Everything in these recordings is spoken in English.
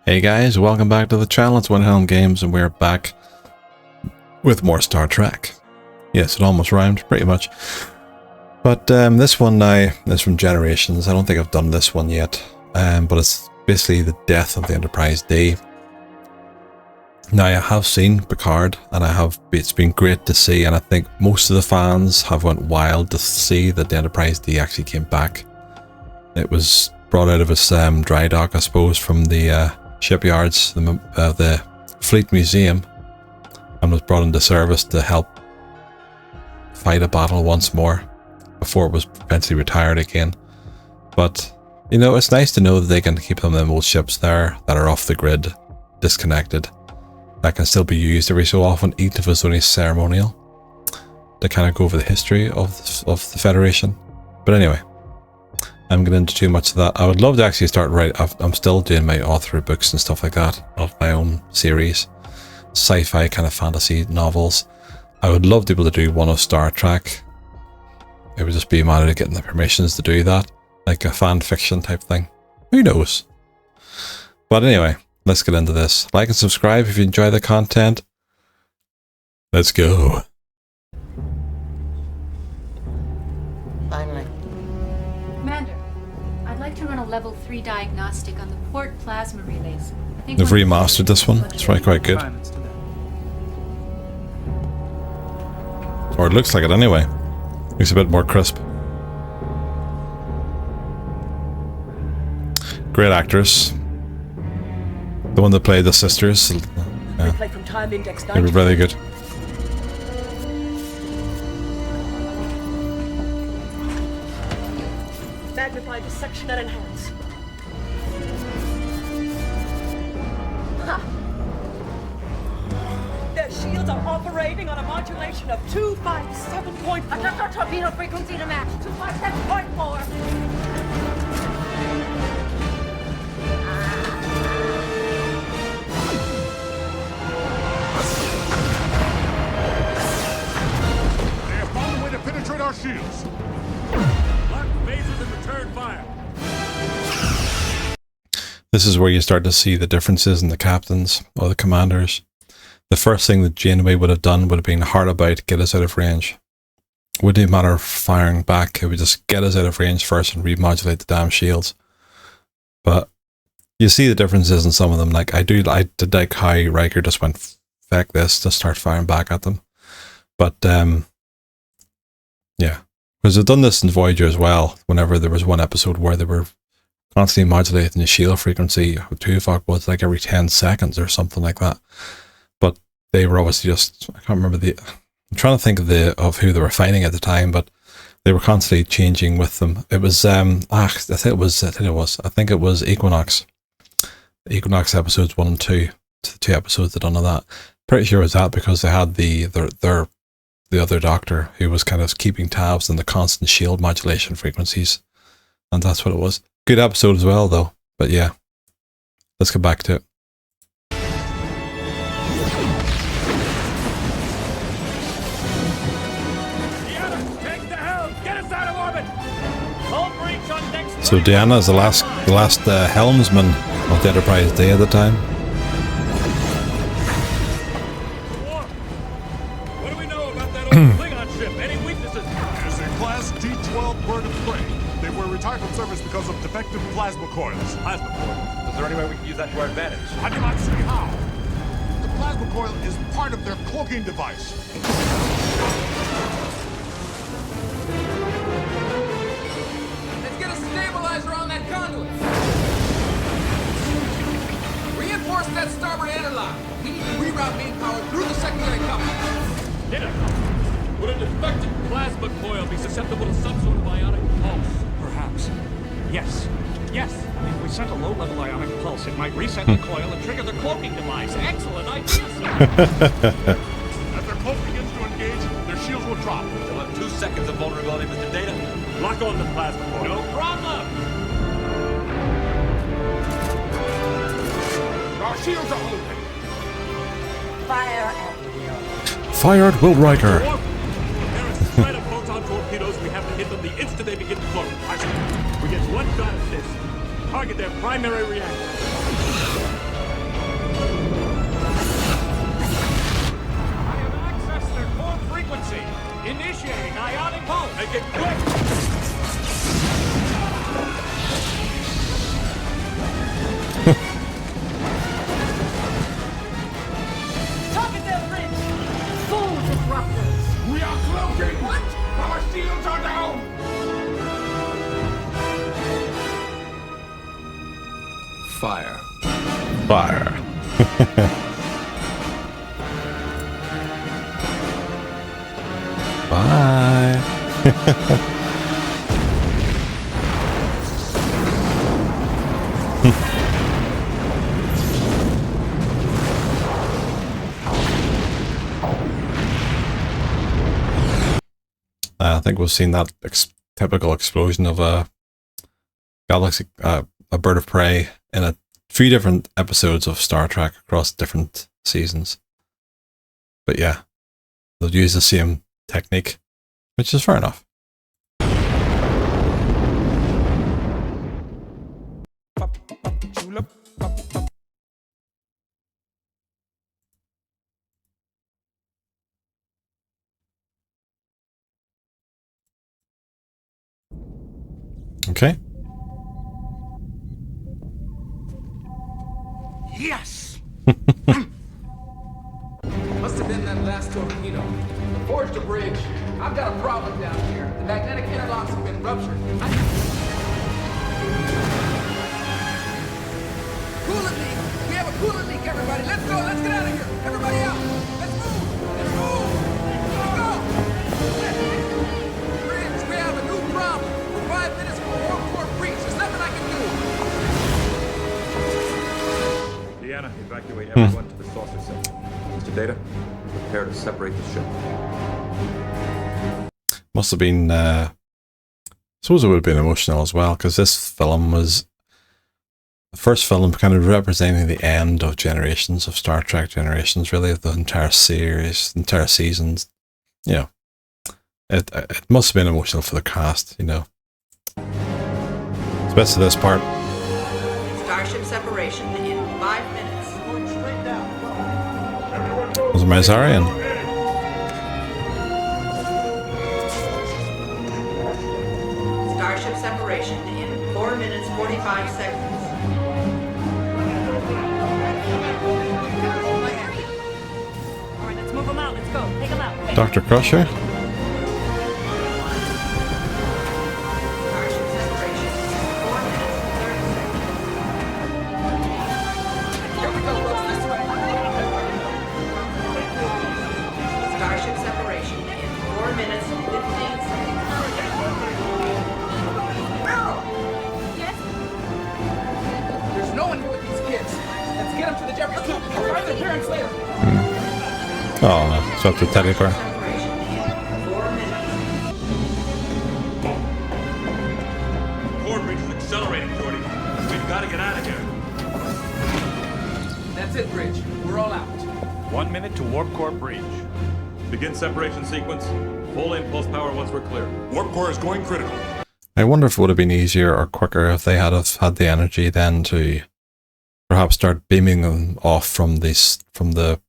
Hey guys, welcome back to the channel. It's WinterhelmGames and we're back with more Star Trek. Yes, it almost rhymed, pretty much. But this one now is from Generations. I don't think I've done this one yet, but it's basically the death of the Enterprise D. Now, I have seen Picard, and it's been great to see, and I think most of the fans have went wild to see that the Enterprise D actually came back. It was brought out of its dry dock, I suppose, from the shipyards, the Fleet Museum, and was brought into service to help fight a battle once more before it was eventually retired again. But, you know, it's nice to know that they can keep some of them old ships there that are off the grid, disconnected, that can still be used every so often, even if it's only ceremonial, to kind of go over the history of the Federation. But anyway, I'm getting into too much of that. I would love to actually start I'm still doing my author books and stuff like that of my own series, sci-fi kind of fantasy novels. I would love to be able to do one of Star Trek. It would just be a matter of getting the permissions to do that, like a fan fiction type thing. Who knows? But anyway, let's get into this. Like and subscribe if you enjoy the content. Let's go. Finally. Commander, I'd like to run a level 3 diagnostic on the port plasma relays. They've remastered this one. It's quite good. Or it looks like it anyway. Looks a bit more crisp. Great actors. The one that played the sisters. Yeah. They were really good. Magnify dissection and enhance. Ha. Their shields are operating on a modulation of 257.4. Adjust our torpedo frequency to match 257.4. They have found a way to penetrate our shields. Lock phasers and return fire. This is where you start to see the differences in the captains or the commanders. The first thing that Janeway would have done would have been hard about, get us out of range. Wouldn't matter of firing back, it would just get us out of range first and remodulate the damn shields. But you see the differences in some of them. Like I did like how Riker just went, feck this, to start firing back at them. But yeah, because they've done this in Voyager as well. Whenever there was one episode where they were constantly modulating the shield frequency, to fuck was like every 10 seconds or something like that. But they were obviously just, I can't remember I'm trying to think of who they were fighting at the time, but they were constantly changing with them. It was I think it was Equinox. Equinox episodes 1 and 2. The 2 episodes that done of that. Pretty sure it was that because they had the other doctor who was kind of keeping tabs on the constant shield modulation frequencies. And that's what it was. Good episode as well though. But yeah. Let's get back to it. So Deanna is the last helmsman of the Enterprise D at the time. What do we know about that old Klingon ship? Any weaknesses? It is a Class D-12 bird of prey. They were retired from service because of defective plasma coils. Plasma coils? Is there any way we can use that to our advantage? I do not see how. The plasma coil is part of their cloaking device. On that conduit. Reinforce that starboard interlock. We need to reroute main power through the secondary couple. Dinner. Would a defective plasma coil be susceptible to some sort of ionic pulse? Perhaps. Yes. Yes. If we sent a low-level ionic pulse, it might reset the coil and trigger the cloaking device. Excellent idea, sir. As their cloak begins to engage, their shields will drop. You'll have 2 seconds of vulnerability, Mr. Data. Lock on the plasma coil. No problem. Our shields are open. Fire at will. Fire at Will Riker. There is a threat of photon torpedoes. We have to hit them the instant they begin to float. We get one shot at this. Target their primary reactor. Initiating ionic pulse. Make it quick! Target their bridge! Full disruptors! We are cloaking! What? Our shields are down! Fire. Fire. Bye. I think we've seen that typical explosion of a galaxy, a bird of prey in a few different episodes of Star Trek across different seasons. But yeah, they'll use the same technique, which is fair enough. Okay. Yes! Must have been that last torpedo. Forged a bridge. I've got a problem down here. The magnetic interlocks have been ruptured. Coolant leak! We have a coolant leak, everybody! Let's go! Let's get out of here! Everybody out! Let's move! Let's move! Let's go! Bridge, we have a new problem! 5 minutes for a warp core breach. There's nothing I can do! Deanna, evacuate everyone to the saucer section. Mr. Data, prepare to separate the ship. Must have been, I suppose it would have been emotional as well, because this film was the first film kind of representing the end of generations of Star Trek generations, really, of the entire series, entire seasons. You know, it must have been emotional for the cast, you know. Especially this part. Starship separation in 5 minutes. Going straight down. Was it Mazarian? Starship separation in 4 minutes 45 seconds. All right, let's move them out. Let's go. Take them out. Dr. Crusher? Starship separation in 4 minutes 30 seconds. Here we go, folks. This way! Starship separation in 4 minutes 15 seconds. There's no one here with these kids. Let's get them to the Jeffrey Tube. I'll find their parents later. Oh, no. It's up to Teddy Bear. Separation in 4 minutes. Core breach is accelerating, Jordy. We've got to get out of here. That's it, Bridge. We're all out. 1 minute to warp core breach. Begin separation sequence. Full impulse power once we're clear. Warp core is going critical. I wonder if it would have been easier or quicker if they had the energy then to perhaps start beaming them off from this, from the...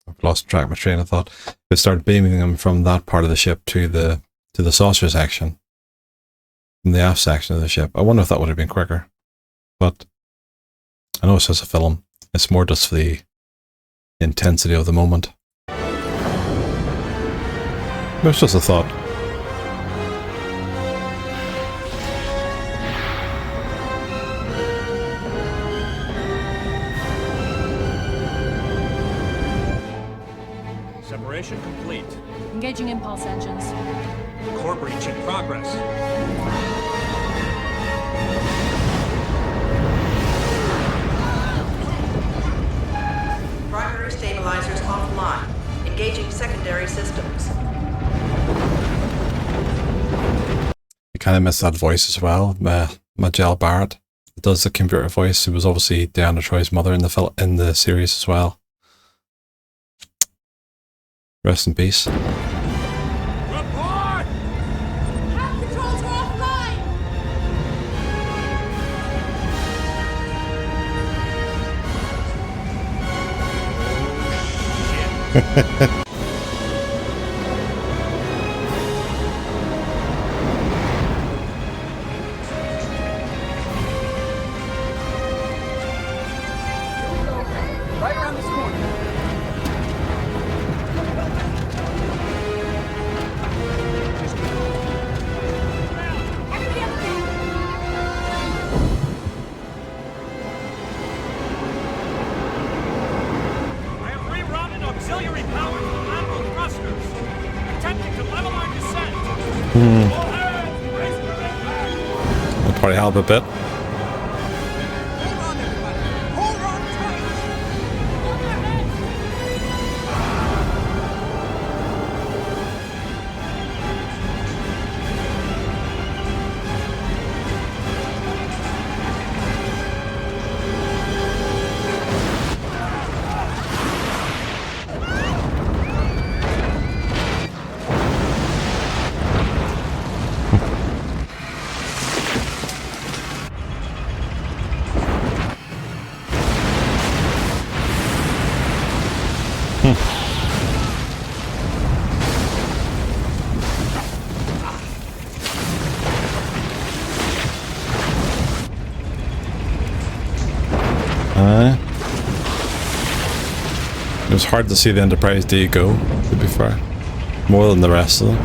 I've lost track of my train of thought. They started beaming them from that part of the ship to the saucer section, from the aft section of the ship. I wonder if that would have been quicker. But I know it's just a film. It's more just for the intensity of the moment. It's just a thought. Separation complete. Engaging impulse engines. Core breach in progress. Primary stabilizers offline. Engaging secondary systems. You kind of miss that voice as well. Majel Barrett does the computer voice. Who was obviously Deanna Troy's mother in the series as well. Rest in peace. Report! Cap controls are offline! Shit. Right around this corner. I have rerouted auxiliary power to lateral thrusters. Attempting to level our descent. All hands, raise the red flag. That'll probably help a bit. Hold on, everybody. Hold on tight. It was hard to see the Enterprise D go, to be fair. More than the rest of them.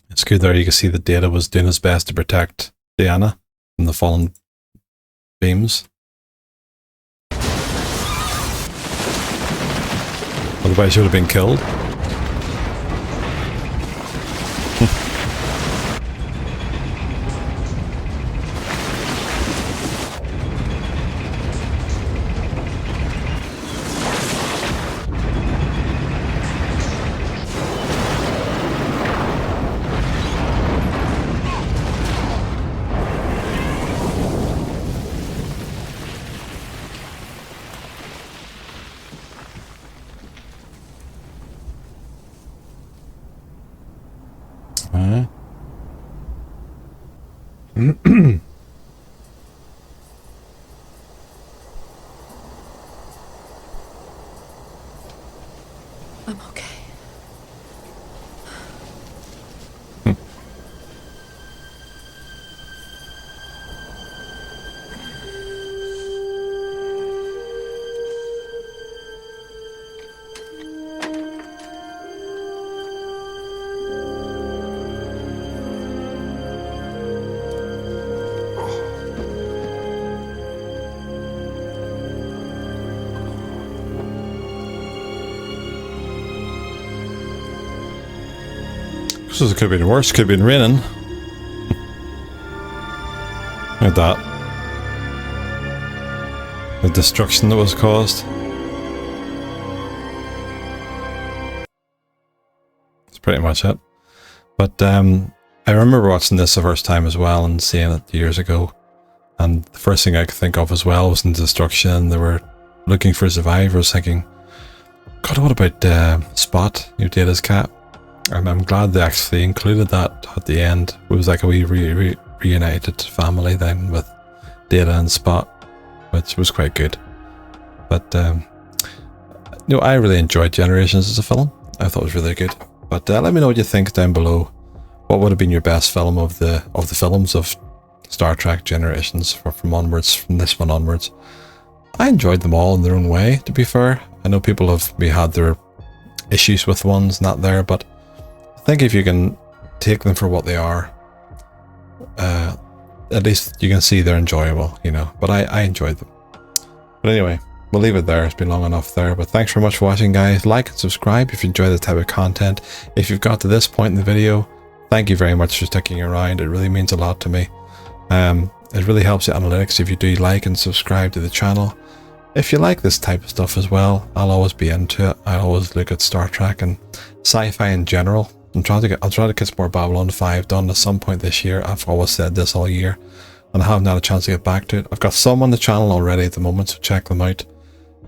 It's good there, you can see the Data was doing his best to protect Diana from the fallen beams. Otherwise she would have been killed. I'm okay. So it could have been worse, could have been raining. Like that. The destruction that was caused. That's pretty much it. But I remember watching this the first time as well and seeing it years ago. And the first thing I could think of as well was in destruction. They were looking for survivors, thinking, God, what about Spot, your Data's cat? I'm glad they actually included that at the end. It was like a wee reunited family then with Data and Spot, which was quite good. But I really enjoyed Generations as a film. I thought it was really good. But let me know what you think down below. What would have been your best film of the films of Star Trek Generations from this one onwards? I enjoyed them all in their own way, to be fair. I know people have had their issues with ones not there, but I think if you can take them for what they are, at least you can see they're enjoyable, you know. But I enjoyed them. But anyway, we'll leave it there. It's been long enough there. But thanks very much for watching, guys. Like and subscribe if you enjoy this type of content. If you've got to this point in the video, thank you very much for sticking around. It really means a lot to me. It really helps the analytics if you do like and subscribe to the channel. If you like this type of stuff as well, I'll always be into it. I always look at Star Trek and sci-fi in general. I'll try to get some more Babylon 5 done at some point this year. I've always said this all year, and I haven't had a chance to get back to it. I've got some on the channel already at the moment, so check them out.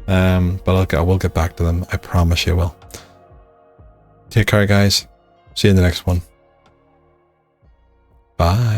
But I will get back to them. I promise you will. Take care, guys. See you in the next one. Bye.